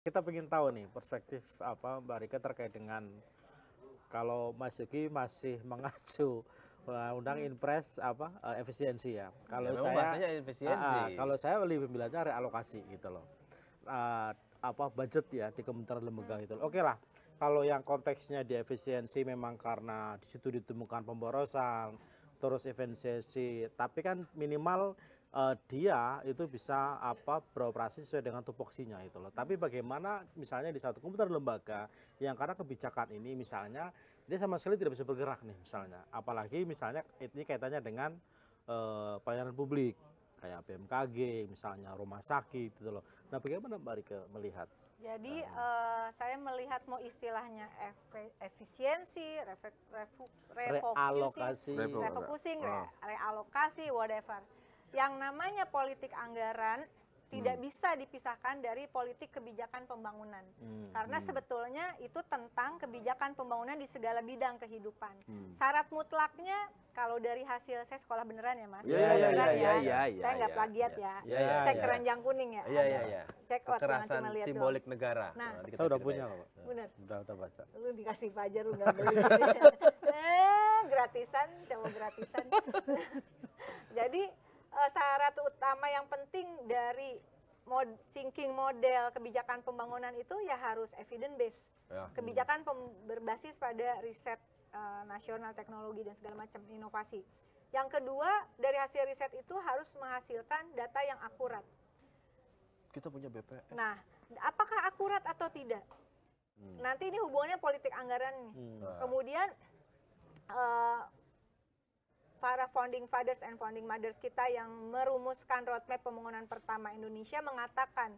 Kita ingin tahu nih perspektif apa Mbak Rika terkait dengan kalau Mas Yogi masih mengacu undang impres apa efisiensi ya. Ya Kalau memang saya bahasanya efisiensi. kalau saya lebih memilihnya realokasi gitu loh. Apa budget ya di kementerian lembaga gitu. Oke lah. Kalau yang konteksnya di efisiensi memang karena di situ ditemukan pemborosan, terus efisiensi, tapi kan minimal dia itu bisa apa beroperasi sesuai dengan tupoksinya itu loh. Tapi bagaimana misalnya di satu kementerian lembaga yang karena kebijakan ini misalnya dia sama sekali tidak bisa bergerak nih misalnya. Apalagi misalnya ini kaitannya dengan pelayanan publik kayak BMKG misalnya rumah sakit gitu loh. Nah, bagaimana Mbak Rika melihat? Jadi saya melihat mau istilahnya efisiensi, Realokasi. refocusing, realokasi, whatever. Yang namanya politik anggaran tidak bisa dipisahkan dari politik kebijakan pembangunan. Karena sebetulnya itu tentang kebijakan pembangunan di segala bidang kehidupan. Syarat mutlaknya kalau dari hasil saya sekolah beneran ya Mas. Iya. Saya nggak plagiat ya. Iya, Cek iya. keranjang kuning ya. Iya. Cek out, jangan Kekerasan cuma lihat simbolik doang. negara. Nah, Saya udah punya loh. Bener. Udah baca. Lu dikasih Fajar udah beli. Gratisan, coba gratisan. Jadi syarat utama yang penting dari thinking model kebijakan pembangunan itu ya harus evidence based. Ya. Kebijakan berbasis pada riset nasional, teknologi dan segala macam inovasi. Yang kedua, dari hasil riset itu harus menghasilkan data yang akurat. Kita punya BPS. Nah, apakah akurat atau tidak? Nanti ini hubungannya politik anggaran nih. Kemudian para founding fathers and founding mothers kita yang merumuskan roadmap pembangunan pertama Indonesia mengatakan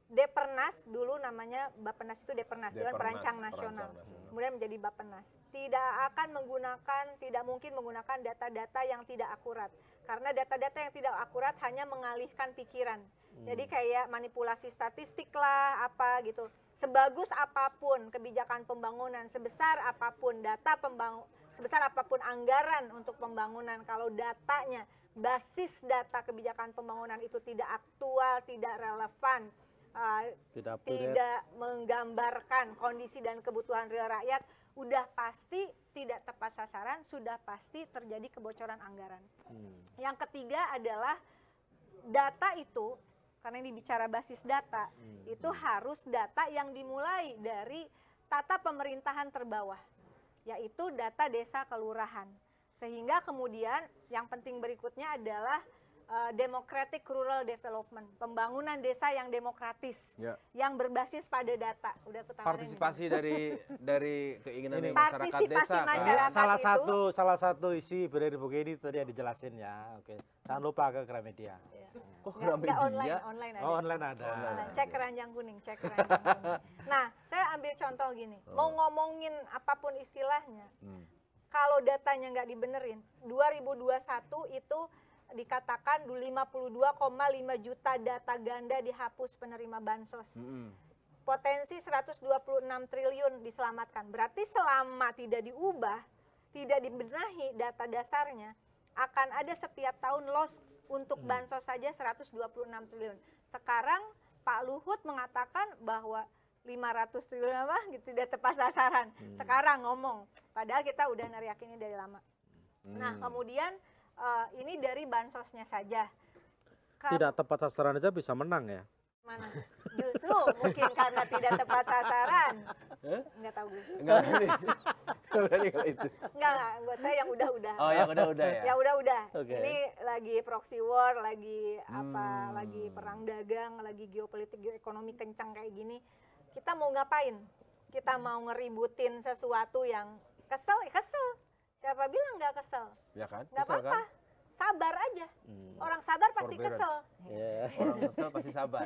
Depernas, dulu namanya Bappenas itu Depernas, Dewan Perancang Nasional. Kemudian menjadi Bappenas. Tidak mungkin menggunakan data-data yang tidak akurat. Karena data-data yang tidak akurat hanya mengalihkan pikiran. Jadi kayak manipulasi statistik lah, apa gitu. Sebagus apapun kebijakan pembangunan, sebesar apapun sebesar apapun anggaran untuk pembangunan, kalau datanya, basis data kebijakan pembangunan itu tidak aktual, tidak relevan, tidak menggambarkan kondisi dan kebutuhan real rakyat, udah pasti tidak tepat sasaran, sudah pasti terjadi kebocoran anggaran. Yang ketiga adalah data itu, karena ini bicara basis data, itu harus data yang dimulai dari tata pemerintahan terbawah, yaitu data desa kelurahan. Sehingga kemudian yang penting berikutnya adalah democratic rural development, pembangunan desa yang demokratis, yang berbasis pada data. Udah partisipasi dari keinginan masyarakat partisipasi desa. masyarakat Salah satu isi dari buku ini tadi yang dijelasin ya. Oke, jangan lupa ke Gramedia. Oh, Nggak, online ada. Oh, online ada. Cek keranjang kuning, cek keranjang kuning. Nah, saya ambil contoh gini, mau ngomongin apapun istilahnya, kalau datanya nggak dibenerin, 2021 itu dikatakan 52,5 juta data ganda dihapus penerima bansos. Potensi 126 triliun diselamatkan. Berarti selama tidak diubah, tidak dibenahi data dasarnya, akan ada setiap tahun loss untuk bansos saja 126 triliun. Sekarang Pak Luhut mengatakan bahwa 500 triliun apa gitu tidak tepat sasaran. Sekarang ngomong, padahal kita udah neriakinnya dari lama. Nah, kemudian ini dari bansosnya saja. Tidak tepat sasaran aja bisa menang ya? Mana? Justru mungkin karena tidak tepat sasaran. Enggak tahu gue. Enggak berani kalau itu. Enggak, buat saya yang udah-udah. Oh, yang udah-udah ya. Ya udah-udah. Oke. Ini lagi proxy war, lagi lagi perang dagang, lagi geopolitik, geoekonomi kencang kayak gini. Kita mau ngapain? Kita mau ngeributin sesuatu yang kesel. Siapa bilang nggak kesel? Ya kan? Nggak Kesel apa-apa. kan? Sabar aja. Orang sabar pasti Forbearance. kesel. Orang kesel pasti sabar.